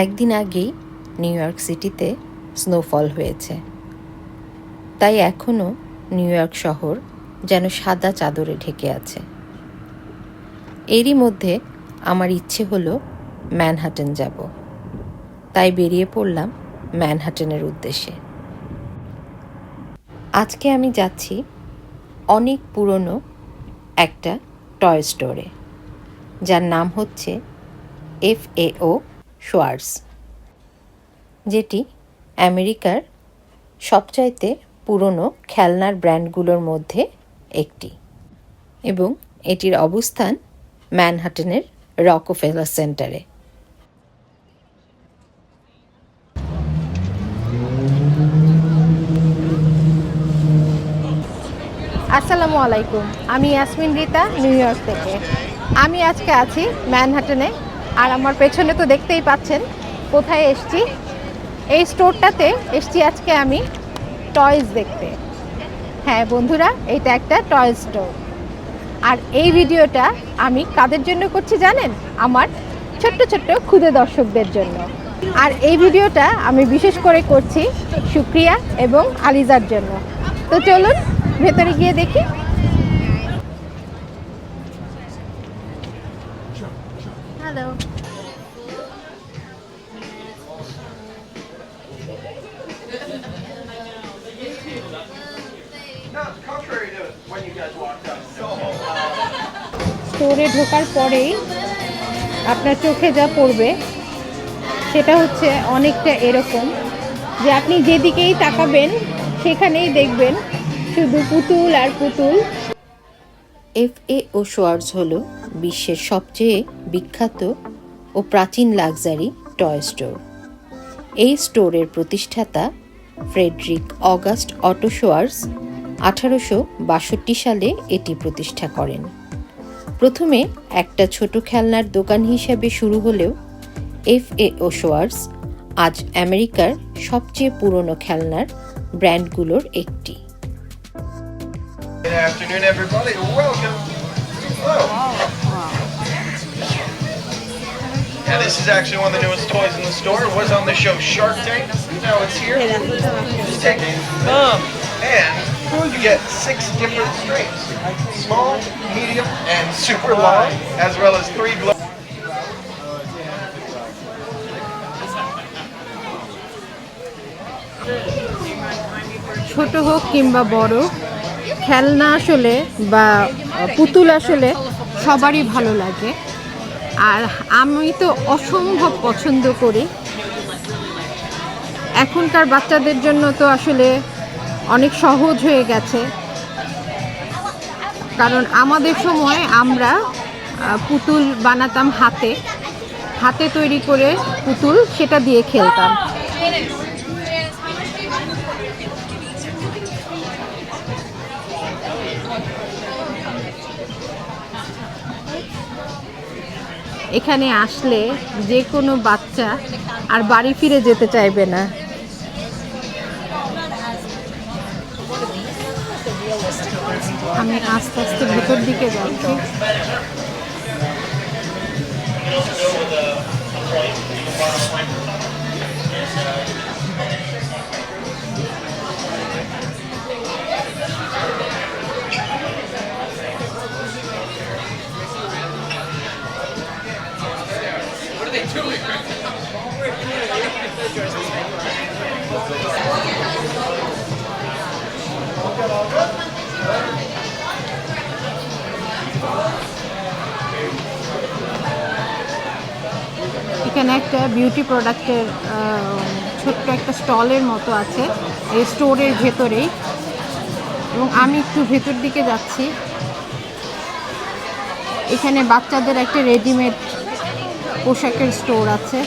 একদিন আগেই new York সিটিতে স্নোফল হয়েছে, তাই এখনও নিউ ইয়র্ক শহর যেন সাদা চাদরে ঢেকে আছে। এরই মধ্যে আমার ইচ্ছে হলো ম্যানহাটন যাব, তাই বেরিয়ে পড়লাম ম্যানহাটনের উদ্দেশ্যে। আজকে আমি যাচ্ছি অনেক পুরনো একটা টয় স্টোরে, যার নাম হচ্ছে FAO শোয়ার্স, যেটি আমেরিকার সবচাইতে পুরনো খেলনার ব্র্যান্ডগুলোর মধ্যে একটি, এবং এটির অবস্থান ম্যানহাটনের রকফেলার সেন্টারে। আসসালামু আলাইকুম, আমি ইয়াসমিন রিতা, নিউ ইয়র্ক থেকে। আমি আজকে আছি ম্যানহাটনে, আর আমার পেছনে তো দেখতেই পাচ্ছেন কোথায় এসছি। এই স্টোরটাতে এসছি আজকে আমি টয়স দেখতে। হ্যাঁ বন্ধুরা, এটা একটা টয় স্টোর। আর এই ভিডিওটা আমি কাদের জন্য করছি জানেন? আমার ছোট্ট ছোট্ট ক্ষুদে দর্শকদের জন্য। আর এই ভিডিওটা আমি বিশেষ করে করছি সুপ্রিয়া এবং আলিজার জন্য। তো চলুন ভেতরে গিয়ে দেখি। হ্যালো। স্টোরে ঢোকার পরেই আপনার চোখে যা পড়বে সেটা হচ্ছে অনেকটা এরকম যে আপনি যেদিকেই তাকাবেন সেখানেই দেখবেন শুধু পুতুল আর পুতুল। FAO শোয়ার্স হলো বিশ্বের সবচেয়ে বিখ্যাত ও প্রাচীন লাক্সারি টয় স্টোর। এই স্টোরের প্রতিষ্ঠাতা ফ্রেডরিক অগাস্ট অটো শোয়ার্স 1862 সালে এটি প্রতিষ্ঠা করেন। প্রথমে একটা ছোট খেলনার দোকান হিসেবে শুরু হলেও FAO শোয়ার্স আজ আমেরিকার সবচেয়ে পুরনো খেলনার ব্র্যান্ডগুলোর একটি। Good afternoon, everybody. Welcome. Hello. Yeah, this is actually one of the newest toys in the store. It was on the show Shark Tank. Now it's here. Just take it. And you get 6 different strings. Small, medium, and super long, as well as 3 glow. ছোট হোক কিংবা বড়, খেলনা আসলে বা পুতুল আসলে সবারই ভালো লাগে। আর আমি তো অসম্ভব পছন্দ করি। এখনকার বাচ্চাদের জন্য তো আসলে অনেক সহজ হয়ে গেছে, কারণ আমাদের সময় আমরা পুতুল বানাতাম হাতে তৈরি করে পুতুল, সেটা দিয়ে খেলতাম। এখানে আসলে যে কোনো বাচ্চা আর বাড়ি ফিরে যেতে চাইবে না। আমি আস্তে আস্তে ভেতর দিকে যাচ্ছি। এখানে একটা বিউটি প্রোডাক্টের ছোট্ট একটা স্টলের মতো আছে এই স্টোরের ভেতরেই, এবং আমি একটু ভেতর দিকে যাচ্ছি। এখানে বাচ্চাদের একটা রেডিমেড পোশাকের স্টোর আছে।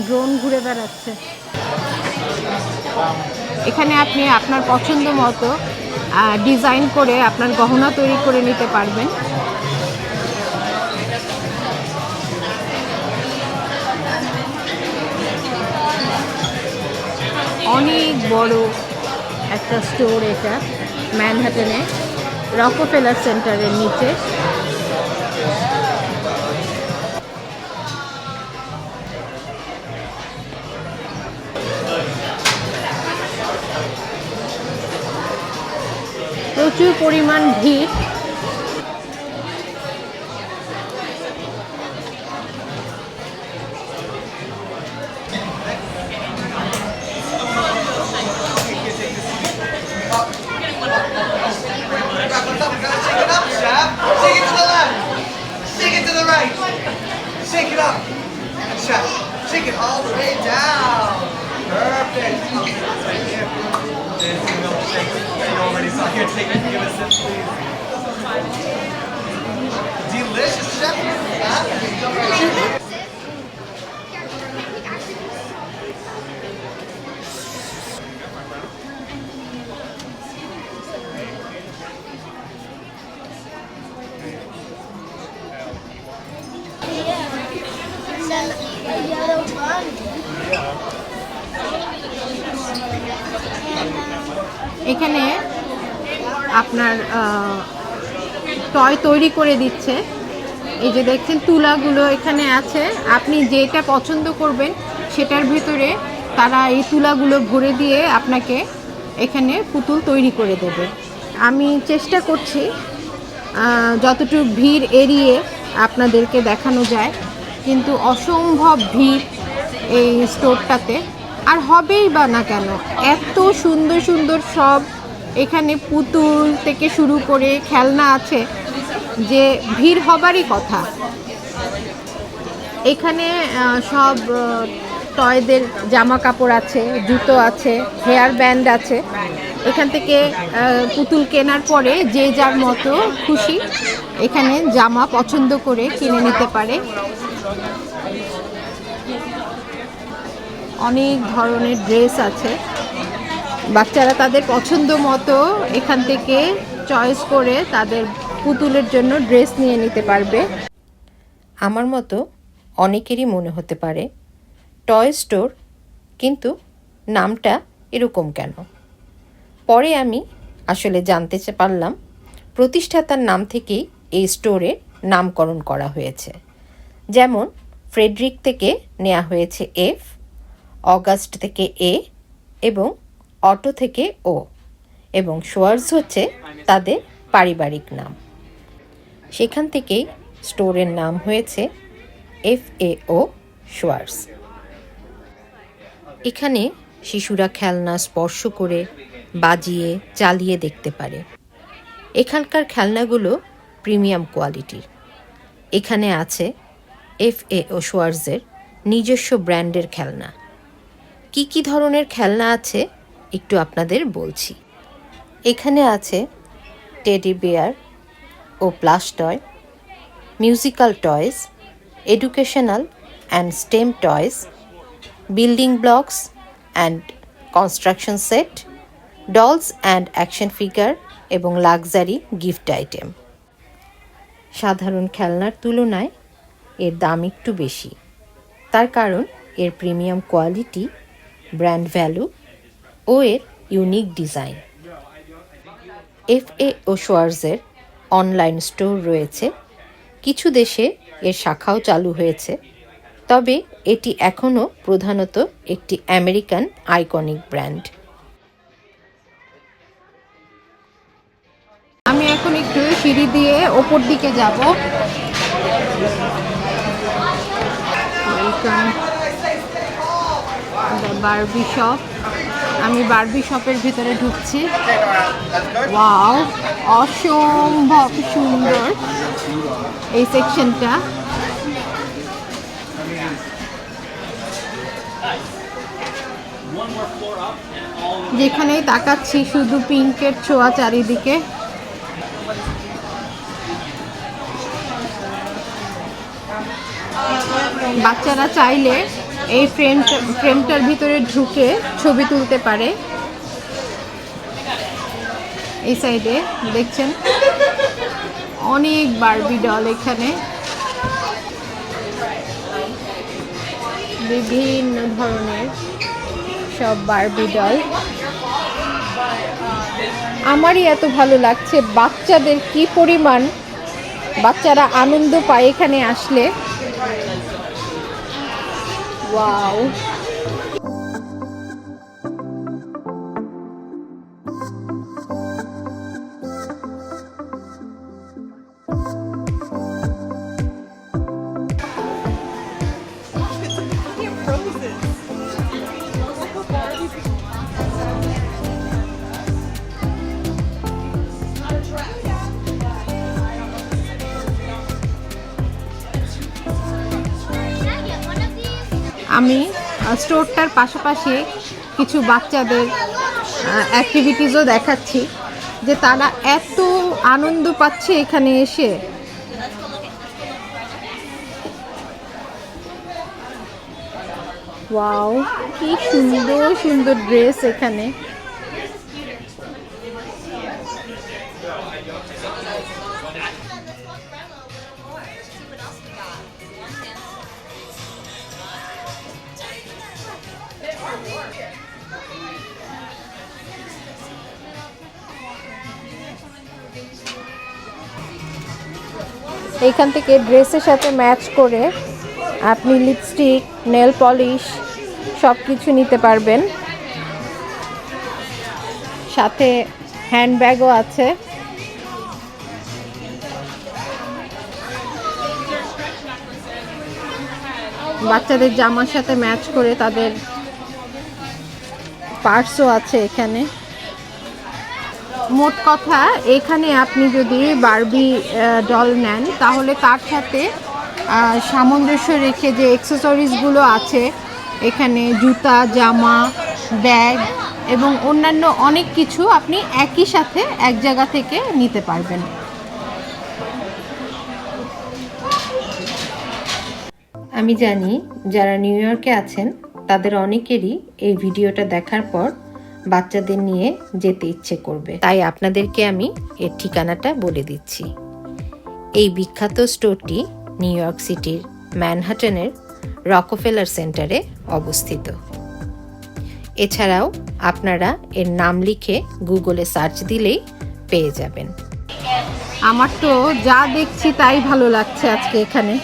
ড্রোন ঘুরে বেড়াচ্ছে। এখানে আপনি আপনার পছন্দ মতো ডিজাইন করে আপনার গহনা তৈরি করে নিতে পারবেন। অনেক বড় একটা স্টোর এটা, ম্যানহাটনে রকফেলার সেন্টারের নিচে। প্রচুর পরিমাণ ভিড়। Shake it to the left. Shake it to the right. Shake it up. Shake it all the way down. Perfect. Right here. There's a milkshake. You already saw. Here, take it. Give us this, please. Delicious, chef. এখানে আপনার toy তৈরি করে দিচ্ছে। এই যে দেখছেন তুলাগুলো এখানে আছে, আপনি যেটা পছন্দ করবেন সেটার ভিতরে তারা এই তুলাগুলো ভরে দিয়ে আপনাকে এখানে পুতুল তৈরি করে দেবে। আমি চেষ্টা করছি যতটুকু ভিড় এড়িয়ে আপনাদেরকে দেখানো যায়, কিন্তু অসম্ভব ভিড় এই স্টোরটাতে। আর হবেই বা না কেন, এত সুন্দর সুন্দর সব এখানে পুতুল থেকে শুরু করে খেলনা আছে যে ভিড় হবারই কথা। এখানে সব টয়দের জামা কাপড় আছে, জুতো আছে, হেয়ার ব্যান্ড আছে। এখান থেকে পুতুল কেনার পরে যে যার মতো খুশি এখানে জামা পছন্দ করে কিনে নিতে পারে। অনেক ধরনের ড্রেস আছে, বাচ্চারা তাদের পছন্দ মতো এখান থেকে চয়েস করে তাদের পুতুলের জন্য ড্রেস নিয়ে নিতে পারবে। আমার মতো অনেকেরই মনে হতে পারে টয় স্টোর, কিন্তু নামটা এরকম কেন? পরে আমি আসলে জানতে পারলাম প্রতিষ্ঠাতার নাম থেকেই এই স্টোরের নামকরণ করা হয়েছে। যেমন ফ্রেডরিক থেকে নেওয়া হয়েছে এফ, অগাস্ট থেকে এ এবং অটো থেকে ও, এবং শোয়ার্জ হচ্ছে তাদের পারিবারিক নাম। সেখান থেকেই স্টোরের নাম হয়েছে FAO শোয়ার্জ। এখানে শিশুরা খেলনা স্পর্শ করে, বাজিয়ে, চালিয়ে দেখতে পারে। এখানকার খেলনাগুলো প্রিমিয়াম কোয়ালিটির। এখানে আছে FAO শোয়ার্জের নিজস্ব ব্র্যান্ডের খেলনা। কি কি ধরনের খেলনা আছে একটু আপনাদের বলছি। এখানে আছে টেডি বিয়ার ও plush toy, musical toys, educational and STEM toys, building blocks and construction set, dolls and action figure এবং লাক্সারি গিফট আইটেম। সাধারণ খেলনার তুলনায় এর দাম একটু বেশি, তার কারণ এর প্রিমিয়াম কোয়ালিটি, ব্র্যান্ড ভ্যালু ও এর ইউনিক ডিজাইন। FAO শোয়ার্জের অনলাইন স্টোর রয়েছে, কিছু দেশে এর শাখাও চালু হয়েছে, তবে এটি এখনও প্রধানত একটি আমেরিকান আইকনিক ব্র্যান্ড। আমি এখন একটু সিঁড়ি দিয়ে ওপর দিকে যাব। বারবি শপ, আমি বারবি শপের ভিতরে ঢুকছি। ওয়াও, অসম্ভব সুন্দর এই সেকশনটা। যেখানেই তাকাচ্ছি শুধু পিঙ্কের ছোঁয়া চারিদিকে। বাচ্চারা চাইলে এই ফ্রেমটার ভিতরে ঢুকে ছবি তুলতে পারে। এই সাইডে দেখছেন অনেক বারবি ডল, এখানে বিভিন্ন ধরনের সব বারবি ডল। আমারই এত ভালো লাগছে বাচ্চাদের কি পরিমাণ বাচ্চারা আনন্দ পায় এখানে আসলে। ওয়াও! আমি স্টোরটার পাশাপাশি কিছু বাচ্চাদের অ্যাক্টিভিটিসও দেখাচ্ছি যে তারা এত আনন্দ পাচ্ছে এখানে এসে। ওয়াও, কি সুন্দর সুন্দর ড্রেস এখানে। এইখান থেকে ড্রেসের সাথে ম্যাচ করে আপনি লিপস্টিক, নেল পলিশ সব কিছু নিতে পারবেন। সাথে হ্যান্ডব্যাগও আছে। বাচ্চাদের জামার সাথে ম্যাচ করে তাদের পার্সও আছে এখানে। মোট কথা, এখানে আপনি যদি বারবি ডল নেন তাহলে তার সাথে সামঞ্জস্য রেখে যে অ্যাক্সেসরিজগুলো আছে এখানে জুতা, জামা, ব্যাগ এবং অন্যান্য অনেক কিছু আপনি একই সাথে এক জায়গা থেকে নিতে পারবেন। আমি জানি যারা নিউ ইয়র্কে আছেন তাদের অনেকেরই এই ভিডিওটা দেখার পর বাচ্চাদের নিয়ে যেতে ইচ্ছে করবে, তাই আপনাদেরকে আমি এর ঠিকানাটা বলে দিচ্ছি। এই বিখ্যাত স্টোরটি নিউ ইয়র্ক সিটির ম্যানহাটনের রকফেলার সেন্টারে অবস্থিত। এছাড়াও আপনারা এর নাম লিখে গুগলে সার্চ দিলেই পেয়ে যাবেন। আমার তো যা দেখছি তাই ভালো লাগছে আজকে এখানে।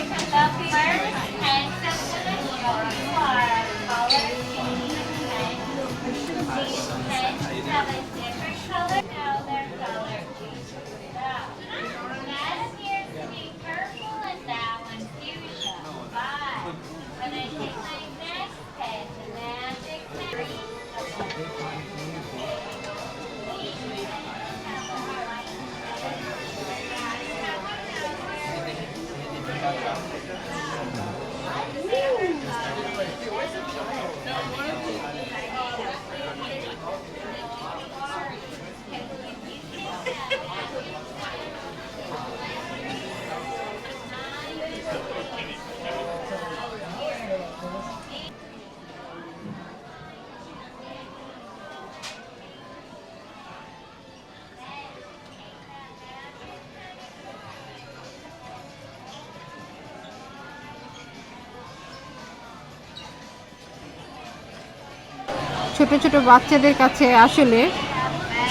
ছোট ছোট বাচ্চাদের কাছে আসলে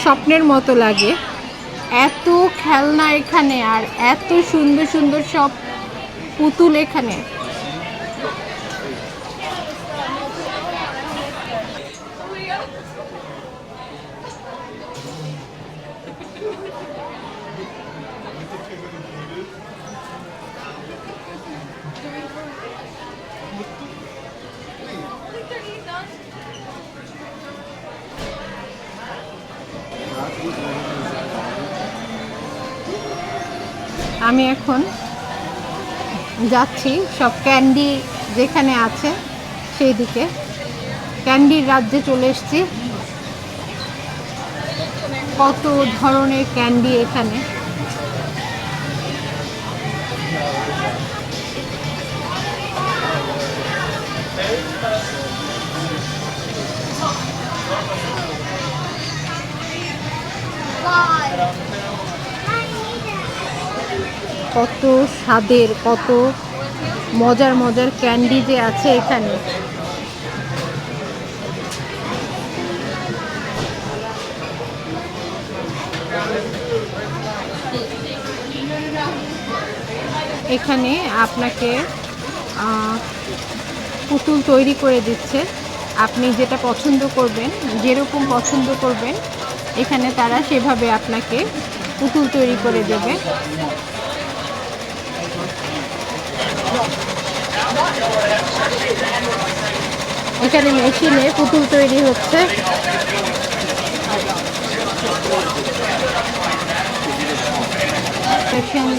স্বপ্নের মতো লাগে। এত খেলনা এখানে, আর এত সুন্দর সুন্দর সব পুতুল এখানে। আমি এখন যাচ্ছি সব ক্যান্ডি যেখানে আছে সেই দিকে। ক্যান্ডির রাজ্যে চলে এসেছি। কত ধরনের ক্যান্ডি এখানে। কত স্বাদের, কত মজার মজার ক্যান্ডি যে আছে এখানে। এখানে আপনাকে পুতুল তৈরি করে দিচ্ছে। আপনি যেটা পছন্দ করবেন, যেরকম পছন্দ করবেন, এখানে তারা সেভাবে আপনাকে পুতুল তৈরি করে দেবে। এখানে মেশিনে পুতুল তৈরি হচ্ছে। Fashion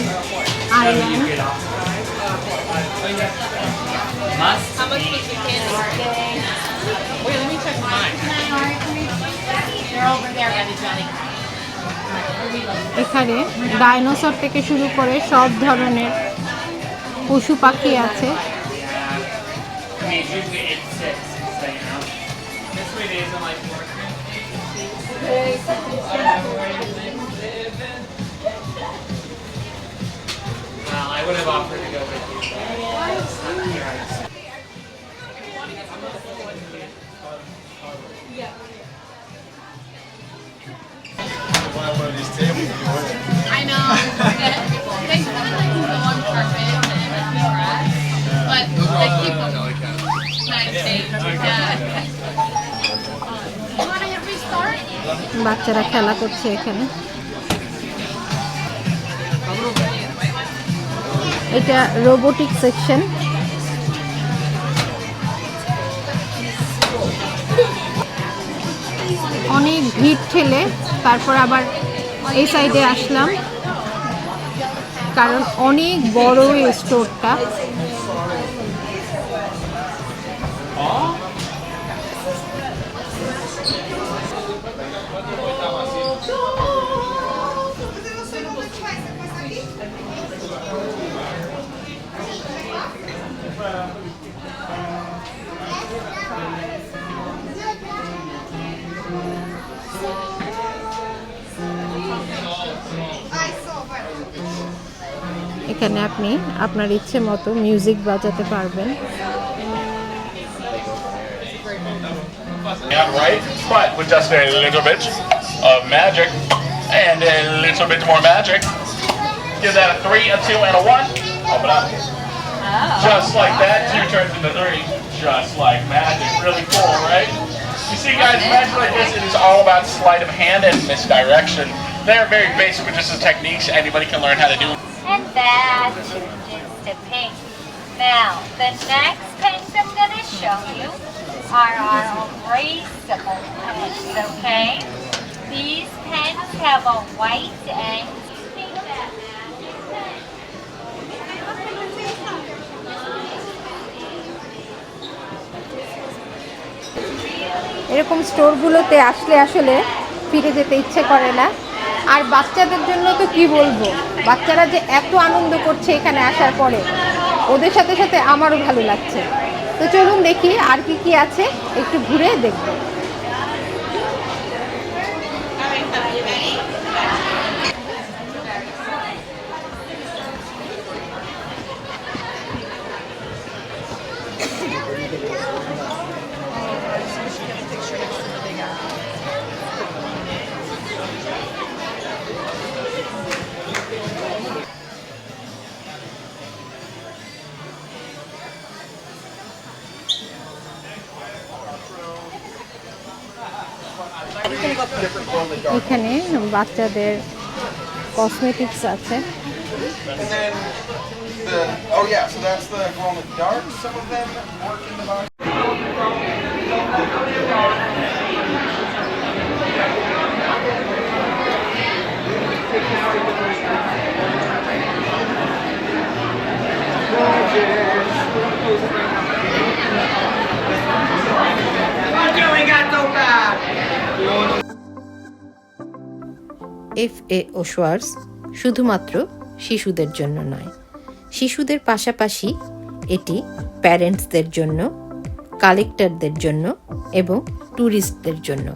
island. How much was the candy? Wait, let me check mine. They're over there by the Johnny. এখানে ডাইনোসর থেকে শুরু করে সব ধরনের পশু পাখি আছে। I mean, usually it's 6, so you know. This way it is on like 14. Well, I would have offered to go with you. I know. They kind of like go on carpet and grass, but they keep them nice. Yeah. You want to hit restart? বাচ্চারা খেলা করছে এখানে। এটা robotic section. অনেক ভিড় ঠেলে তারপর আবার এই সাইডে আসলাম, কারণ অনেক বড় এই স্টোরটা। এখানে আপনি আপনার ইচ্ছে মতো মিউজিক বাজাতে পারবেন। Yeah, right? But with just a little bit of magic and a little bit more magic. Give that a 3, a 2, and a 1. Open up. Just like that, 2 turns into 3. Just like magic. Really cool, right? You see, guys, magic like this, it is all about sleight of hand and misdirection. They're very basic, but just the techniques anybody can learn how to do. And that changes to pink. Now, the next pens I'm going to show you are our erasable pens, okay? These pens have a white and pink that matches them. এরকম স্টোরগুলোতে আসলে আসলে ফিরে যেতে ইচ্ছে করে না। আর বাচ্চাদের জন্য তো কি বলবো, বাচ্চারা যে এত আনন্দ করছে এখানে আসার পরে, ওদের সাথে সাথে আমারও ভালো লাগছে। তো চলুন দেখি আর কি কি আছে, একটু ঘুরে দেখব। এখানে বাচ্চাদের কসমেটিক্স আছে। And then oh yeah, so that's the glow in the dark. Some of them work in the box. F.A. Oshwars শুধুমাত্র শিশুদের জন্য নয়, শিশুদের পাশাপাশি এটি প্যারেন্টসদের জন্য, কালেক্টরদের জন্য এবং ট্যুরিস্টদের জন্য।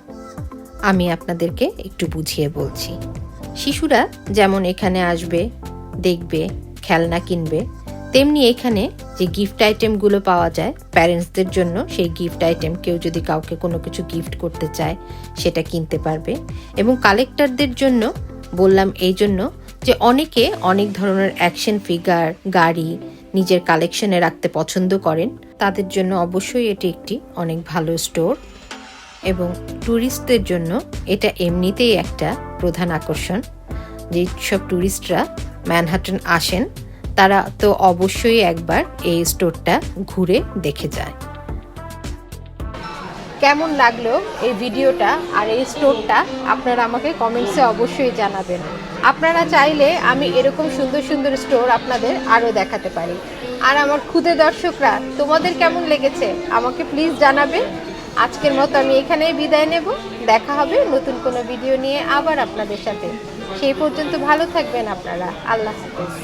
আমি আপনাদেরকে একটু বুঝিয়ে বলছি। শিশুরা যেমন এখানে আসবে, দেখবে, খেলনা কিনবে, তেমনি এখানে যে গিফট আইটেমগুলো পাওয়া যায় প্যারেন্টসদের জন্য, সেই গিফট আইটেম কেউ যদি কাউকে কোনো কিছু গিফট করতে চায় সেটা কিনতে পারবে। এবং কালেক্টরদের জন্য বললাম এই জন্য, যে অনেকে অনেক ধরনের অ্যাকশন ফিগার, গাড়ি নিজের কালেকশনে রাখতে পছন্দ করেন, তাদের জন্য অবশ্যই এটি একটি অনেক ভালো স্টোর। এবং ট্যুরিস্টদের জন্য এটা এমনিতেই একটা প্রধান আকর্ষণ। যে সব ট্যুরিস্টরা ম্যানহাটন আসেন তারা তো অবশ্যই একবার এই স্টোরটা ঘুরে দেখে যায়। কেমন লাগলো এই ভিডিওটা আর এই স্টোরটা আপনারা আমাকে কমেন্টসে অবশ্যই জানাবেন। আপনারা চাইলে আমি এরকম সুন্দর সুন্দর স্টোর আপনাদের আরও দেখাতে পারি। আর আমার ক্ষুদে দর্শকরা, তোমাদের কেমন লেগেছে আমাকে প্লিজ জানাবে। আজকের মতো আমি এখানেই বিদায় নেব। দেখা হবে নতুন কোনো ভিডিও নিয়ে আবার আপনাদের সাথে। সেই পর্যন্ত ভালো থাকবেন আপনারা। আল্লাহ হাফেজ।